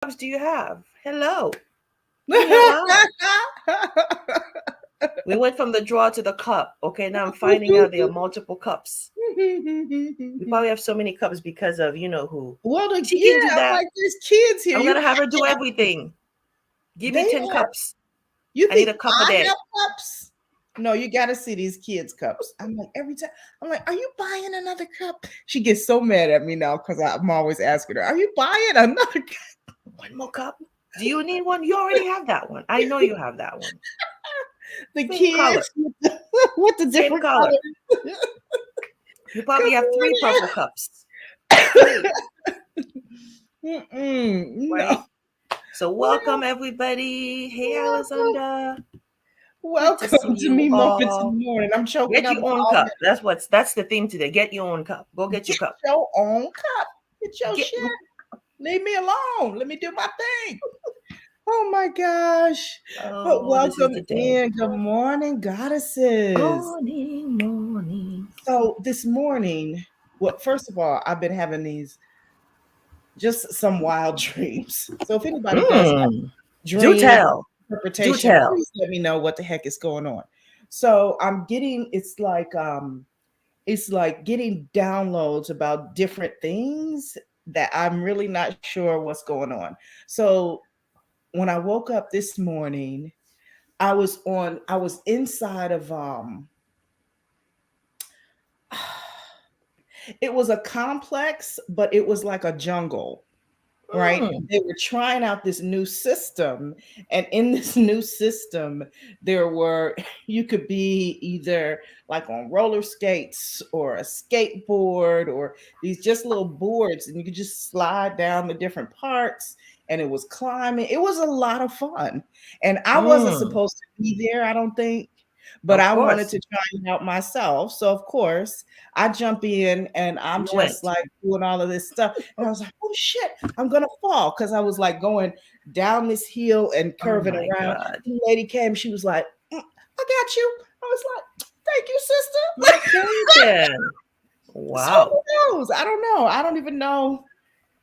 cups do you have? Hello. Give me a line. We went from the drawer to the cup. Okay, now I'm finding out there are multiple cups. We probably have so many cups because of you know who. Well, She yeah, can do I'm that. like, there's kids here. I'm You gonna have her have do to have, everything. Give me they 10 have, cups. you I need think a cup a I day. have cups? No, you got to see these kids' cups. I'm like, every time, I'm like, are you buying another cup? She gets so mad at me now because I'm always asking her, are you buying another cup? One more cup. Do you need one? You already have that one. I know you have that one. The Same color. kids with the Same different color. colors. You probably Good have three purple morning. cups. Three, No. right? So welcome everybody. Hey Welcome, Alessandra. Good to see welcome to you me moments in all. the morning. I'm choking Get up your own all cup. That's the theme today. Get your own cup. Go get your Get cup. your own cup. Get your Get shit. Leave me alone. Let me do my thing. Oh my gosh. But oh, this is welcome the day. in. Good morning, goddesses. Morning, morning. So this morning, well, first of all, I've been having these just some wild dreams. So if anybody does have Mm. Do dream tell. Do interpretation, tell. please let me know what the heck is going on. So I'm getting it's like getting downloads about different things that I'm really not sure what's going on. So when I woke up this morning, I was inside of it was a complex, but it was like a jungle, right? Mm. They were trying out this new system, and in this new system, there were you could be either like on roller skates or a skateboard or these just little boards, and you could just slide down the different parts. And it was climbing. It was a lot of fun. And I wasn't Mm. supposed to be there, I don't think, but Of I wanted course. to try it out myself. So, of course, I jump in and I'm You just went. like doing all of this stuff. And I was like, oh shit, I'm gonna fall because I was like going down this hill and Oh curving my around. God. The lady came, she was like, I got you. I was like, thank you, You're sister. thinking. So Wow. who knows? I don't know. I don't even know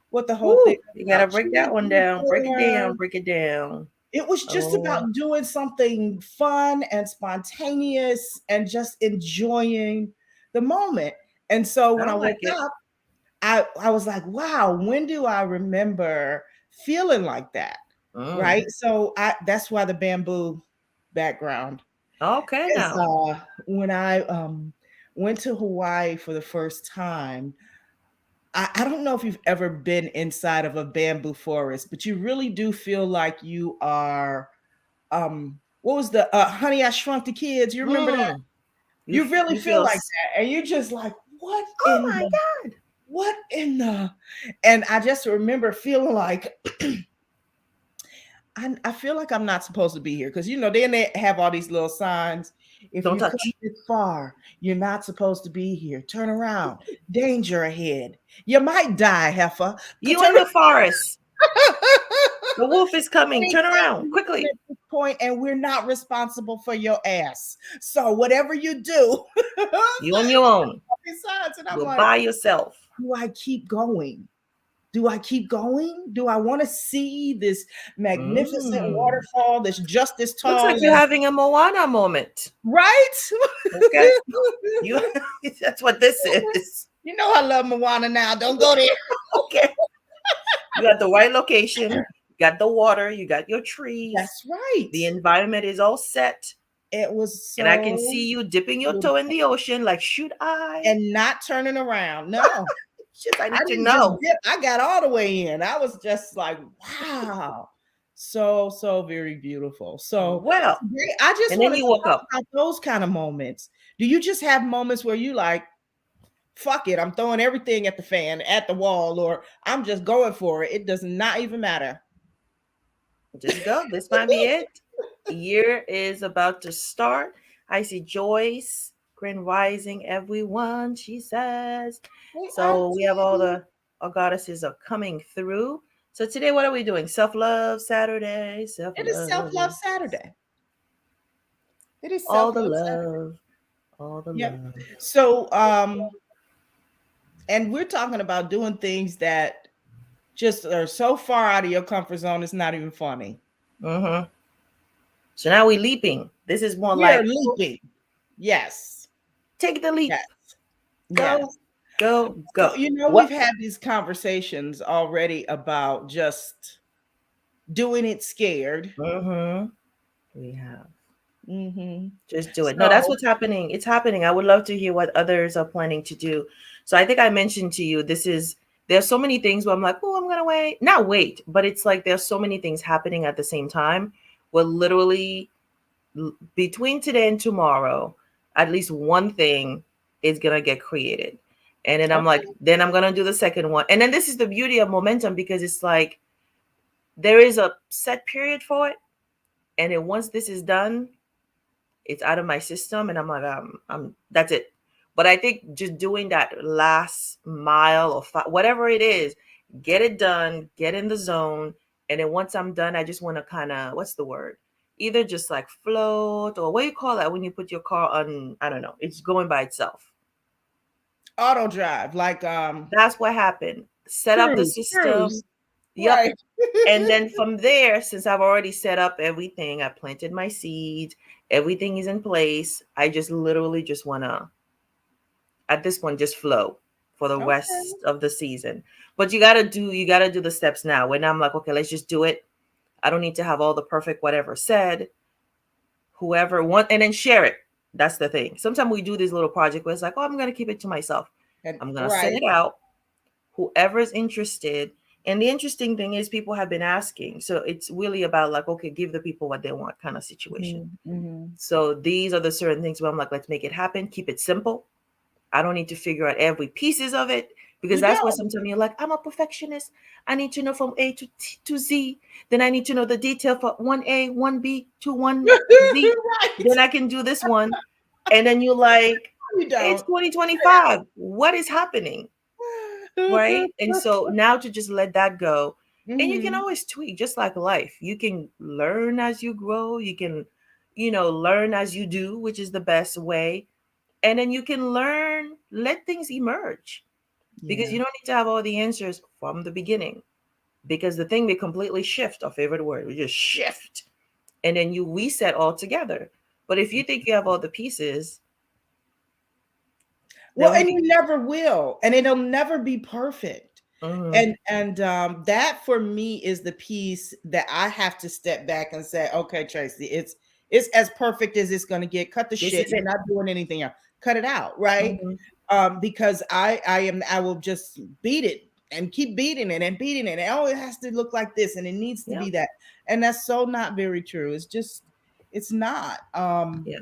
what the whole thing Woo. was You gotta about. break that one down. Break it down. Cheerleader. Break it down. It was just Oh, about doing something fun and spontaneous and just enjoying the moment. And so when I sound woke like it. up, I was like, wow, when do I remember feeling like that? Mm. Right. So I that's why the bamboo background Okay is now. when I went to Hawaii for the first time. I don't know if you've ever been inside of a bamboo forest, but you really do feel like you are what was the Honey I Shrunk the Kids? You remember that? Mm. You really You feel feel like that. And you just like, oh my God. what in the and I just remember feeling like I feel like I'm not supposed to be here because then they have all these little signs. If Don't you come touch. this far, you're not supposed to be here. Turn around. Danger ahead. You might die, heifer. You Turn in the forest. The wolf is coming. Turn anything around can happen quickly. at this point, and we're not responsible for your ass. So whatever you do, You on your own. besides, and I'm You're like, by yourself. do I keep going? Do I keep going? Do I want to see this magnificent Mm. waterfall that's just as Looks tall like you're as having a Moana moment. right? Okay. You that's what this is. You know I love Moana now. Don't go there. Okay. You got the right location. You got the water. You got your trees. That's right. The environment is all set. It was And I can so see you dipping your toe in beautiful. the ocean. Like, should I? And not turning around. No. Shit, I I need to didn't just know. dip. I got all the way in. I was just like, wow. So, so very beautiful. So Well, today, I just and then wanted you to woke talk up. about those kind of moments. Do you just have moments where you like, fuck it, I'm throwing everything at the fan, at the wall, or I'm just going for it? It does not even matter. Just go. This might be it. Year is about to start. I see Joyce, Grand Rising, everyone, she says. Hey, So we have all Auntie. the our goddesses are coming through. So today, what are we doing? Self love Saturday. Self It is Self love. Love Saturday. It is All Self the Love Saturday. love. All the Yep. love. So, and we're talking about doing things that just are so far out of your comfort zone, it's not even funny. Mm-hmm. So now we're leaping. This is more We are like leaping. Yes. take the leap. Yes. Go, Yes. go, So, go. you know, we've What? had these conversations already about just doing it scared. Mm-hmm. We have. Hmm. Just do it. No, that's So, what's happening. It's happening. I would love to hear what others are planning to do. So I think I mentioned to you, there's so many things where I'm like, oh, I'm gonna wait. Not wait, but it's like there's so many things happening at the same time. Where literally between today and tomorrow, at least one thing is gonna get created. And then I'm like, okay. then I'm gonna do the second one. And then this is the beauty of momentum because it's like there is a set period for it. And then once this is done, it's out of my system and I'm like I'm that's it. But I think just doing that last mile or whatever it is, get it done, get in the zone, and then once I'm done I just want to kind of, what's the word, either just like float, or what do you call that when you put your car on, I don't know, it's going by itself. Auto drive, like That's what happened. Set up the cruise. system. Yep. Right. And then from there, since I've already set up everything, I planted my seeds, everything is in place. I just literally just want to, at this point, just flow for the Okay. rest of the season. But you got to do the steps now. When I'm like, okay, let's just do it. I don't need to have all the perfect whatever said. Whoever want, and then share it. That's the thing. Sometimes we do this little project where it's like, oh, I'm going to keep it to myself. And I'm going to send right. it out. Whoever's interested. And the interesting thing is people have been asking. So it's really about like, okay, give the people what they want kind of situation. Mm-hmm. So these are the certain things where I'm like, let's make it happen. Keep it simple. I don't need to figure out every pieces of it because You that's where don't. sometimes you're like, I'm a perfectionist. I need to know from A to Z. Then I need to know the detail for 1A, 1B to 1Z. Then Right. I can do this one. And then you're like, You it's don't. 2025. What is happening? Right? And so now to just let that go. And you can Hmm. always tweak, just like life. You can learn as you grow. You can, learn as you do, which is the best way. And then you can learn, let things emerge because Yeah. you don't need to have all the answers from the beginning because the thing may completely shift. Our favorite word, we just shift. And then you reset all together. But if you think you have all the pieces, Well, then and you never will, and it'll never be perfect. Mhm. And that for me is the piece that I have to step back and say, okay, Tracy, it's as perfect as it's going to get. Cut the This shit. is You're it. not doing anything else. Cut it out, right? Mhm. Because I will just beat it and keep beating it and beating it. And oh, it has to look like this and it needs to Yeah. be that. And that's so not very true. It's not. Yeah.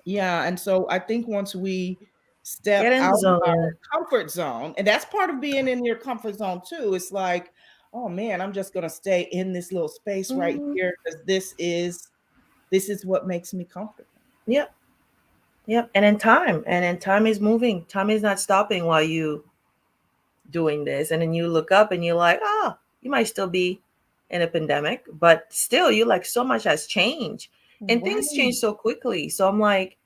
Yeah, and so I think once we step Get in the out of our zone. comfort zone, and that's part of being in your comfort zone too. It's like, oh man, I'm just gonna stay in this little space right Mhm. here because this is what makes me comfortable. Yep. Yep. And then time is moving. Time is not stopping while you doing this. And then you look up and you're like, oh, you might still be in a pandemic, but still, you like so much has changed and things change Right. so quickly. So I'm like,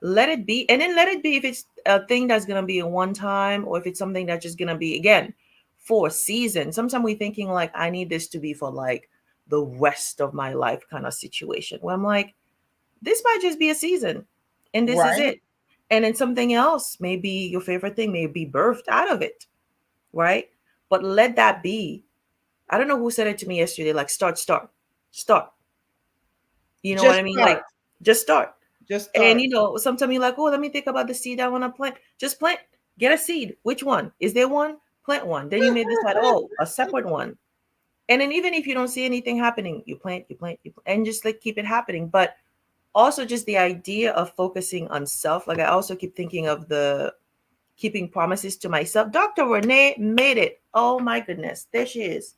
let it be. And then let it be if it's a thing that's going to be a one time or if it's something that's just going to be, again, for a season. Sometimes we're thinking like, I need this to be for like the rest of my life kind of situation where I'm like, this might just be a season and this is Right. it. And then something else, maybe your favorite thing may be birthed out of it, right? But let that be. I don't know who said it to me yesterday, like start, start, start. You know what Just I mean? start. Like just start. Just And start. sometimes you're like, oh, let me think about the seed I want to plant. Just plant. Get a seed. Which one? Is there one? Plant one. Then you may decide, oh, a separate one. And then even if you don't see anything happening, you plant, you plant, you plant, and just like keep it happening. But also just the idea of focusing on self. Like I also keep thinking of the keeping promises to myself. Dr. Renee made it. Oh my goodness. There she is.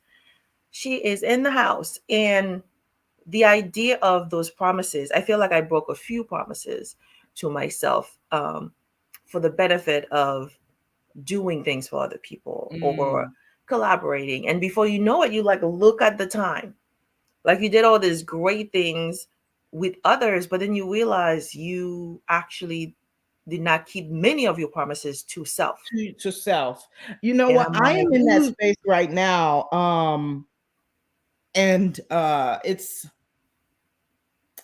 She is in the house. And the idea of those promises, I feel like I broke a few promises to myself for the benefit of doing things for other people or Mm. collaborating. And before you know it, you like look at the time. Like you did all these great things with others, but then you realize you actually did not keep many of your promises to self. To self. You know And what? I'm I like, am in that "Ooh." space right now. And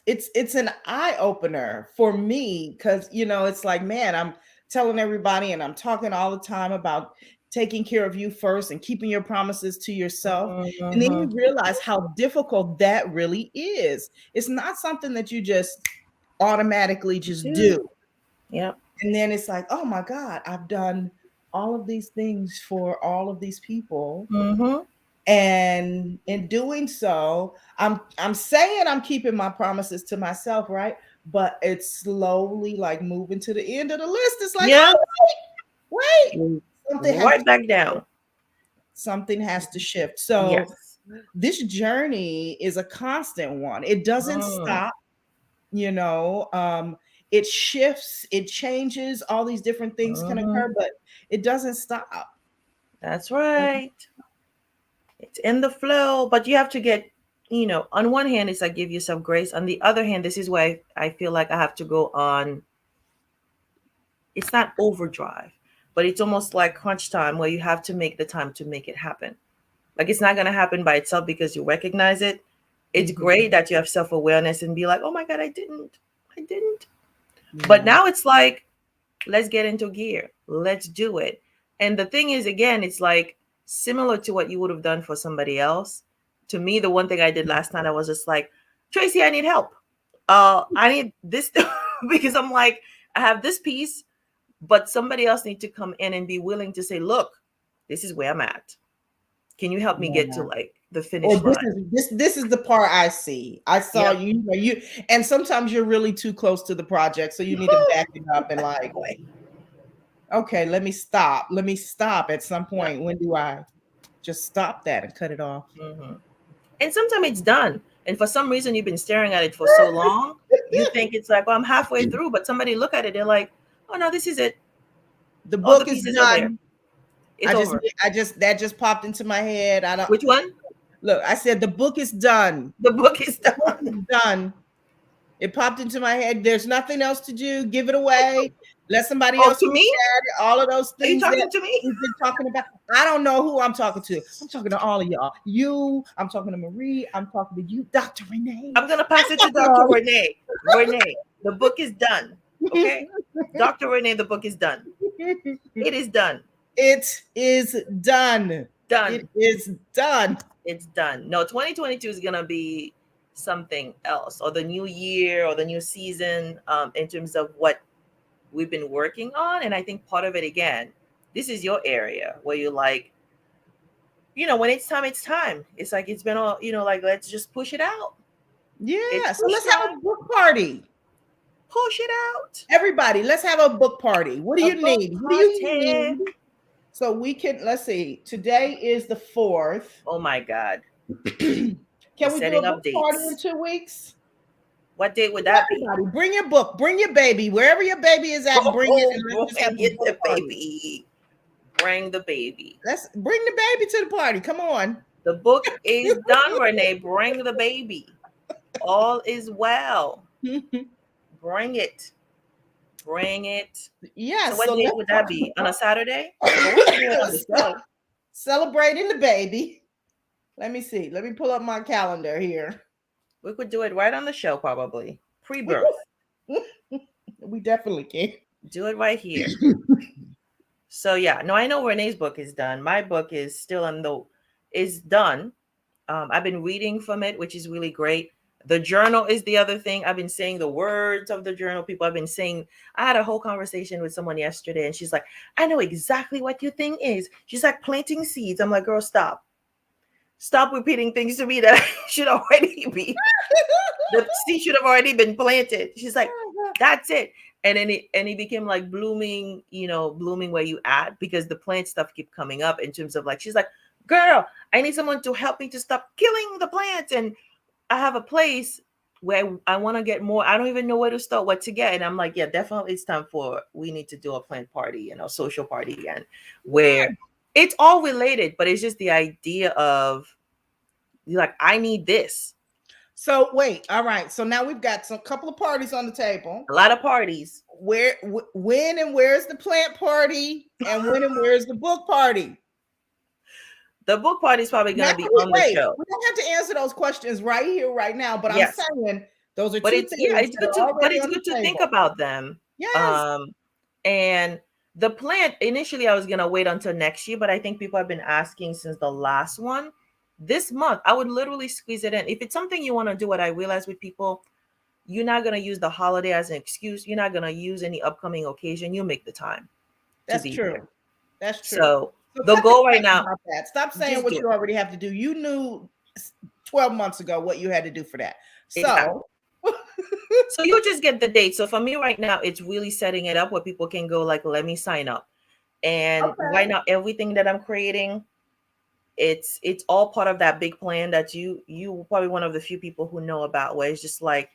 it's an eye opener for me, because it's like, man, I'm telling everybody and I'm talking all the time about taking care of you first and keeping your promises to yourself. And then you Mhm. realize how difficult that really is. It's not something that you just automatically just do. Dude. Yep. And then it's like, oh my God, I've done all of these things for all of these people. Mhm. And in doing so, I'm saying I'm keeping my promises to myself, right? But it's slowly like moving to the end of the list. It's like, Yeah. oh wait, Mm. something has Right back down. something has to shift. So Yes. this journey is a constant one. It doesn't Mm. stop, you know. It shifts, it changes, all these different things can Mhm. occur, but it doesn't stop. That's right. It's in the flow, but you have to get, on one hand, it's like give yourself grace. On the other hand, this is why I feel like I have to go on. It's not overdrive, but it's almost like crunch time where you have to make the time to make it happen. Like it's not going to happen by itself because you recognize it. It's Mhm. great that you have self awareness and be like, oh my God, I didn't. I didn't. But Yeah. now it's like, let's get into gear. Let's do it. And the thing is, again, it's like similar to what you would have done for somebody else. To me, the one thing I did last night, I was just like, Tracy, I need help. I need this because I'm like, I have this piece, but somebody else need to come in and be willing to say, look, this is where I'm at. Can you help me get to Yeah. like the Or finish this line? is this is the part I see. I saw Yep. you, and sometimes you're really too close to the project, so you need to back it up and like, Exactly. okay, let me stop. Let me stop at some Yep. point. When do I just stop that and cut it off? Mhm. And sometimes it's done. And for some reason, you've been staring at it for so long, you think it's like, well, I'm halfway through, but somebody look at it, they're like, oh no, this is it. The All the book is pieces are there. done. It's over. That just popped into my head. I don't Which one? look. I said the book is done. The book is The book done. is done. It popped into my head. There's nothing else to do. Give it away. Let somebody Oh, else to look me? at it. All of those Are you things that talking to me? we've been talking about. I don't know who I'm talking to. I'm talking to all of y'all. You, I'm talking to Marie. I'm talking to you, Dr. Renee. I'm gonna pass I'm it to talking to Dr. all Renee. Renee, the book is done. of Okay? Dr. Renee, the book is done. you. It is done. It is done. It Done. is done. It's done. No, 2022 is gonna be something else, or the new year or the new season, in terms of what we've been working on. And I think part of it, again, this is your area where you're like, when it's time, it's time. It's like it's been all, like let's just push it out. It's Yeah. So push let's have time. a book party. Push it out. Everybody, let's have a book party. What do A you book need? What do you party. need? So we can, let's see, today is the 4th. Oh my God. We're Can we do a setting book up party in dates. 2 weeks? What date would that be? Everybody, bring your book, bring your baby, wherever your baby is at, bring it, and Oh, let's just have bring a it, book the party. baby. Bring the baby. Let's bring the baby to the party. Come on. The book is done, Renee. Bring the baby. All is well. Bring it. Bring it. So Yes, what so date let's would talk that be? On a Saturday? Well, we can do it on the show. celebrating the baby. Let me see. Let me pull up my calendar here. We could do it right on the show, probably. Pre-birth. We definitely can. Do it right here. So yeah, no, I know Renee's book is done. My book is still is done. I've been reading from it, which is really great. The journal is the other thing. I've been saying the words of the journal. People have been saying, I had a whole conversation with someone yesterday, and she's like, I know exactly what your thing is. She's like, planting seeds. I'm like, girl, stop. Stop repeating things to me that should already be. The seed should have already been planted. She's like, that's it. And then it became like blooming, blooming where you at, because the plant stuff keep coming up in terms of like, she's like, girl, I need someone to help me to stop killing the plants. And I have a place where I want to get more. I don't even know where to start, what to get. And I'm like, yeah, definitely it's time we need to do a plant party, social party again, where it's all related, but it's just the idea of like, I need this. So wait, all right. So now we've got some couple of parties on the table. A lot of parties. When and where's the plant party, and when and where's the book party? The book party is probably going to be on the show. We don't have to answer those questions right here, right now. But Yes. I'm saying those are But two it's things. it's good to think about them. Yes. And the plant, initially I was gonna wait until next year, but I think people have been asking since the last one. This month, I would literally squeeze it in. If it's something you want to do, what I realize with people, you're not gonna use the holiday as an excuse. You're not gonna use any upcoming occasion. You make the time. That's true. There. That's true. So the goal right now. Stop saying what you already have to do. You knew 12 months ago what you had to do for that. Exactly. So you just get the date. So for me right now, it's really setting it up where people can go like, let me sign up. And right now, everything that I'm creating, it's all part of that big plan that you probably one of the few people who know about, where it's just like,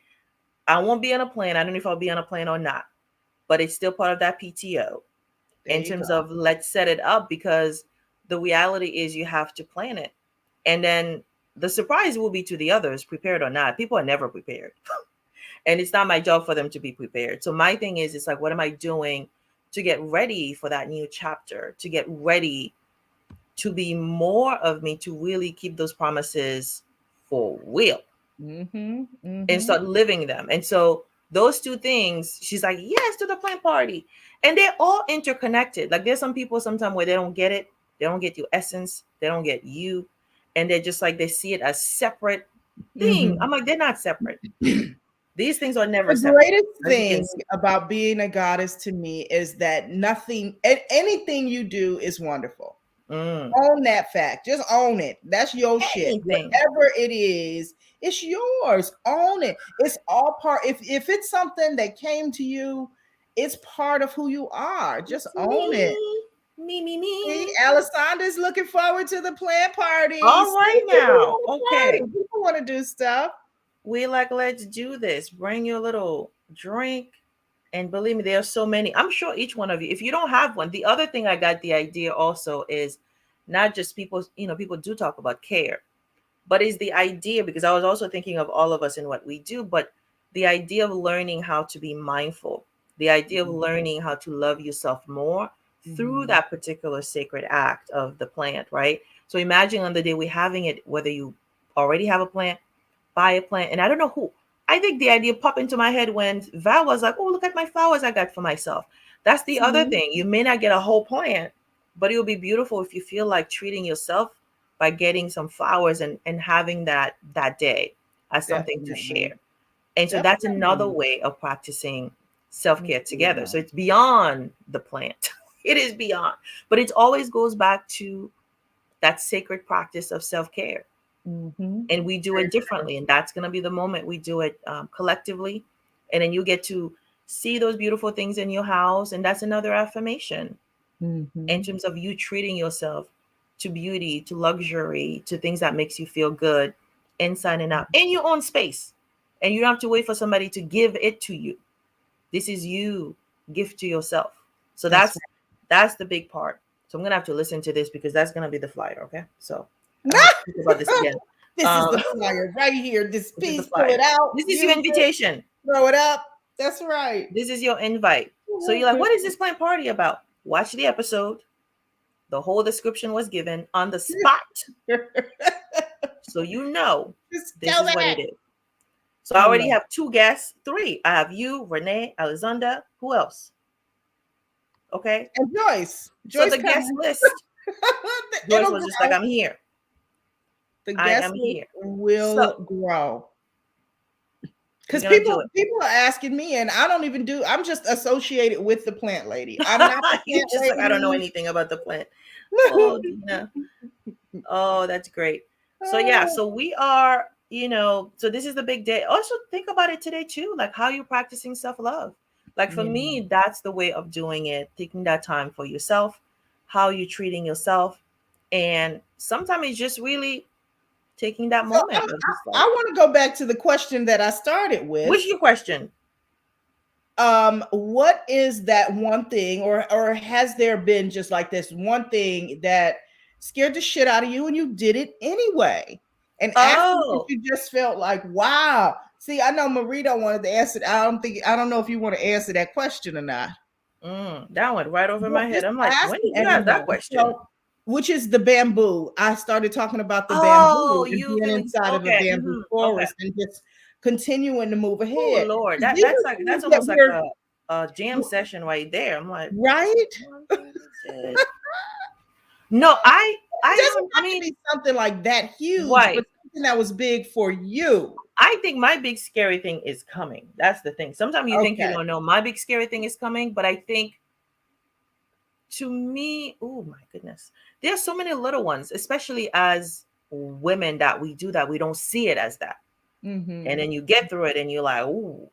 I won't be on a plan. I don't know if I'll be on a plan or not, but it's still part of that PTO in terms of let's set it up, because the reality is you have to plan it. And then the surprise will be to the others, prepared or not. People are never prepared. And it's not my job for them to be prepared. So my thing is, it's like, what am I doing to get ready for that new chapter, to get ready to be more of me, to really keep those promises for real and start living them. And so those two things, she's like, yes, to the plant party. And they're all interconnected. Like there's some people sometimes where they don't get it. They don't get your essence. They don't get you. And they're just like, they see it as separate thing. I'm like, they're not separate. These things are never separate. The greatest thing about being a goddess to me is that anything you do is wonderful. Own that fact. Just own it. That's your shit. Whatever it is, it's yours. Own it. It's all part. If it's something that came to you, it's part of who you are. Just own it. Me. See, Alessandra's looking forward to the plant party. All right now. Okay. People want to do stuff. We like, let's do this. Bring your little drink. And believe me, there are so many. I'm sure each one of you, if you don't have one, the other thing I got the idea also is not just people, people do talk about care, but is the idea, because I was also thinking of all of us and what we do, but the idea of learning how to be mindful, the idea of learning how to love yourself more through that particular sacred act of the plant, right? So imagine on the day we're having it, whether you already have a plant, buy a plant, and I don't know who. I think the idea popped into my head when Val was like, oh, look at my flowers I got for myself. That's the other thing. You may not get a whole plant, but it'll be beautiful if you feel like treating yourself by getting some flowers and having that day as something to share. And so that's another way of practicing self-care together. So it's beyond the plant. It is beyond, but it always goes back to that sacred practice of self-care. And we do it differently. And that's going to be the moment we do it collectively. And then you get to see those beautiful things in your house. And that's another affirmation in terms of you treating yourself to beauty, to luxury, to things that makes you feel good inside and out in your own space. And you don't have to wait for somebody to give it to you. This is you gift to yourself. So that's the big part. So I'm going to have to listen to this because that's going to be the flyer. Okay. So think about this again. This is the flyer right here. This piece, pull it out. This is your invitation. Throw it up. That's right. This is your invite. So you're like, what is this plant party about? Watch the episode. The whole description was given on the spot. So this is what it is. So I already have 2 guests, 3. I have you, Renee, Alexandra. Who else? Okay. And Joyce. So the guest list. Joyce was just like, I'm here. The guest list will grow. Because people are asking me, and I don't even do. I'm just associated with the plant lady. I'm not the plant lady. Like, I don't know anything about the plant. Oh, that's great. So yeah, so we are, so this is the big day. Also think about it today too, like how you're practicing self-love. Like for me, that's the way of doing it. Taking that time for yourself, how you're treating yourself, and sometimes it's just really taking that moment. I want to go back to the question that I started with. What's your question? What is that one thing, or has there been just like this one thing that scared the shit out of you and you did it anyway? And afterwards, Oh. you just felt like, wow. See, I know Marita wanted to answer. I don't know if you want to answer that question or not. That went right over my head. Just I'm like, when asking did you ask that everyone. question? So, which is the bamboo. I started talking about the Oh, bamboo and you being doing inside of a okay. bamboo Okay. forest and just continuing to move Oh ahead. Lord, 'Cause that these that's are like things that's that almost like we're a jam session right there. I'm like, right. "Oh, this is-" no, It I doesn't don't. I have to mean, be something like that huge, right. but something that was big for you. I think my big scary thing is coming. That's the thing. Sometimes you think you Okay. don't know my big scary thing is coming, but I think to me, oh my goodness, there are so many little ones, especially as women that we do that we don't see it as that. And Mm-hmm. then you get through it and you're like, ooh.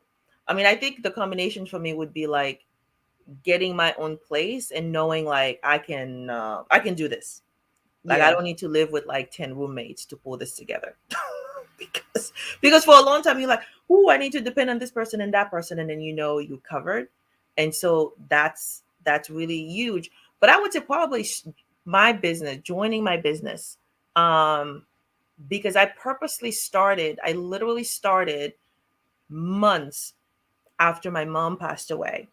I mean, I think the combination for me would be like getting my own place and knowing like I can do this. Like I Yeah. don't need to live with like 10 roommates to pull this together. because because for a long time you're like, "Ooh, I need to depend on this person and that person," and then you know you covered. And so that's really huge. But I would say probably my business, joining my business, um, because I literally started months after my mom passed away.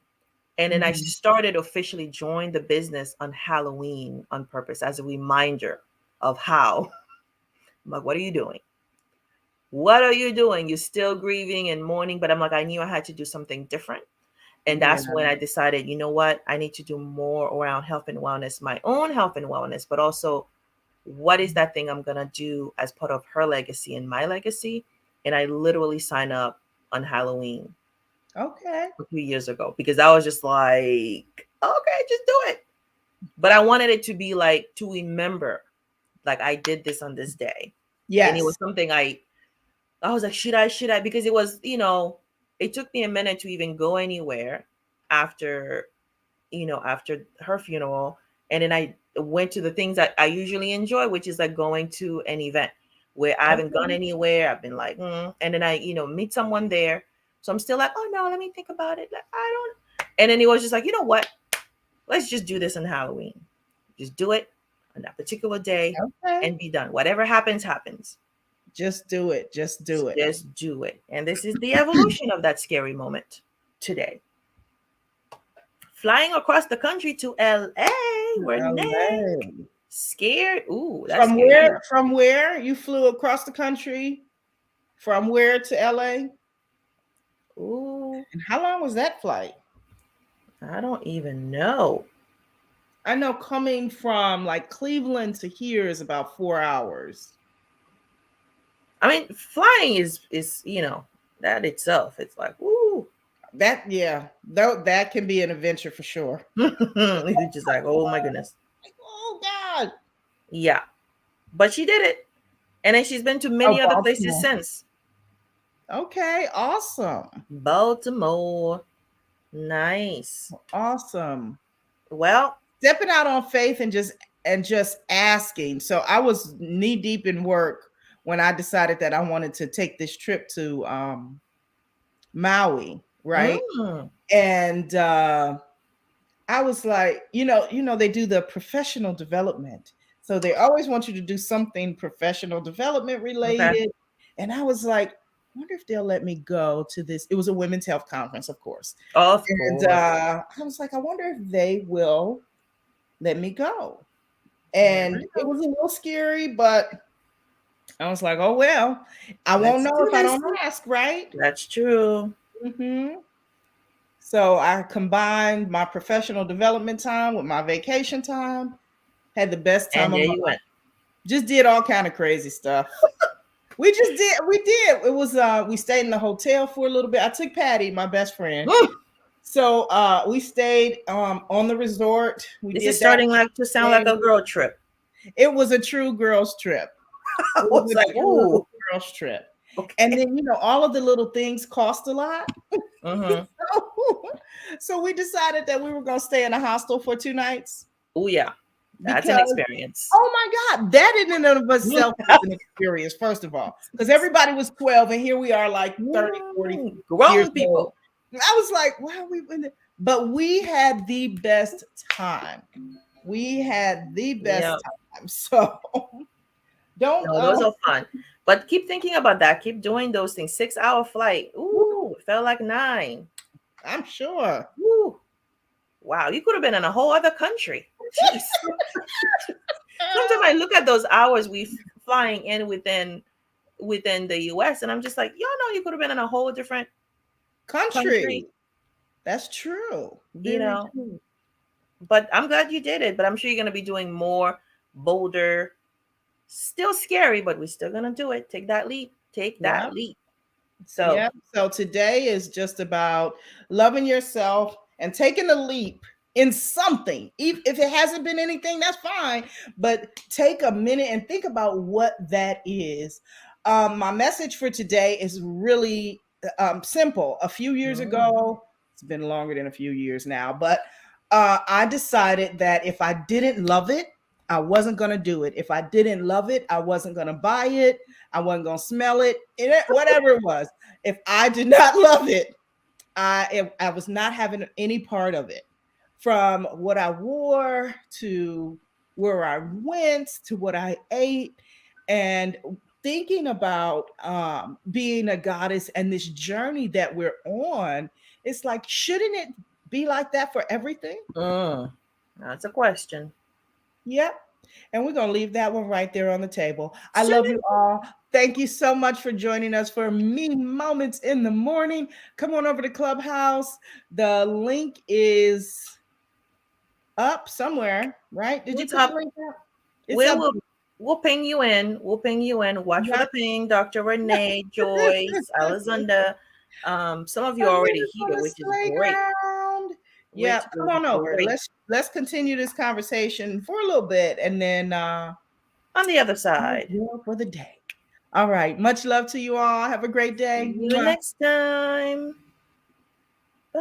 And then I Mm-hmm. started officially joined the business on Halloween on purpose as a reminder of how. I'm like, what are you doing? What are you doing? You're still grieving and mourning. But I'm like, I knew I had to do something different. And Yeah. that's when I decided, you know what? I need to do more around health and wellness, my own health and wellness, but also what is that thing I'm going to do as part of her legacy and my legacy? And I literally signed up on Halloween Okay. a few years ago because I was just like, okay, just do it. But I wanted it to be like to remember, like I did this on this day. And it was Yes. something I was like, should I? Because it was, it took me a minute to even go anywhere after, after her funeral. And then I went to the things that I usually enjoy, which is like going to an event where I haven't gone Okay. anywhere. I've been like, and then I, meet someone there. So I'm still like, oh no, let me think about it. Like, I don't. And then he was just like, you know what? Let's just do this on Halloween. Just do it on that particular day Okay. and be done. Whatever happens, happens. Just do it. Just do it. Just do it. And this is the evolution of that scary moment today. Flying across the country to LA. We're Nick. LA. Scared. Ooh, that's scary. From where you flew across the country? From where to LA? Ooh, And how long was that flight? I don't even know. I know coming from like Cleveland to here is about 4 hours. I mean, flying is that itself. It's like, ooh. That yeah, that can be an adventure for sure. You're just like, oh my goodness. Oh God. Yeah. But she did it. And then she's been to Oh, many other places Baltimore. since. Okay, awesome. Baltimore. Nice. Awesome. Well, Stepping out on faith and just asking. So I was knee deep in work when I decided that I wanted to take this trip to Maui, right? mm, And I was like, they do the professional development. So they always want you to do something professional development okay. related. And I was like, I wonder if they'll let me go to this. It was a women's health conference, of course. Of And course. I was like, I wonder if they will let me go. Never And it know. was a little scary, but I was like, oh, well, I won't Let's know do if I this. don't ask, right? That's true. Hmm. So I combined my professional development time with my vacation time, had the best And time of there my you life. went. Just did all kind of crazy stuff. We did. It was we stayed in the hotel for a little bit. I took Patty, my best friend. So we stayed on the resort. We This is did that. starting like to sound like a girl trip. It was a true girls trip. I It was was a like, true ooh, girls trip. And okay. then all of the little things cost a lot. Mm-hmm. So we decided that we were going to stay in a hostel for 2 nights Oh yeah. That's an because experience. oh my God, that in and of itself was an experience, first of all, because everybody was 12 and here we are like 30, 40 years Grown old. people. I was like, why are we in the-" But we had the best time. We had the best Yeah. time. So Don't No, those are fun. But keep thinking about that. Keep doing those things. 6 hour flight. Ooh, it felt like 9. I'm sure. Ooh, wow. You could have been in a whole other country. Jeez. Sometimes I look at those hours we flying in within the US and I'm just like, y'all know you could have been in a whole different country, Country. That's true. you Very know. true. But I'm glad you did it. But I'm sure you're gonna be doing more, bolder, still scary, but we're still gonna do it. Take that leap. Take Yeah. that leap. So Yeah. So today is just about loving yourself and taking a leap in something. If it hasn't been anything, that's fine. But take a minute and think about what that is. My message for today is really simple. A few years ago, it's been longer than a few years now, but I decided that if I didn't love it, I wasn't going to do it. If I didn't love it, I wasn't going to buy it. I wasn't going to smell it, whatever it was. If I did not love it, I was not having any part of it. From what I wore to where I went to what I ate, and thinking about being a goddess and this journey that we're on, it's like, shouldn't it be like that for everything? that's a question. Yep. And we're going to leave that one right there on the table. I love Shouldn't you all. Thank you so much for joining us for Me Moments in the Morning. Come on over to Clubhouse. The link is up somewhere, right? Did you It's put the up. link up? It's We up. will we'll ping you in. We'll ping you in. Watch for Yeah. the ping, Dr. Renee, Joyce, Alexander. Some of you A are already minute on here, the which is great. playground. Yeah, Which come is on over. great. Let's continue this conversation for a little bit, and then On the other side. for the day. All right. Much love to you all. Have a great day. See you next time. Bye.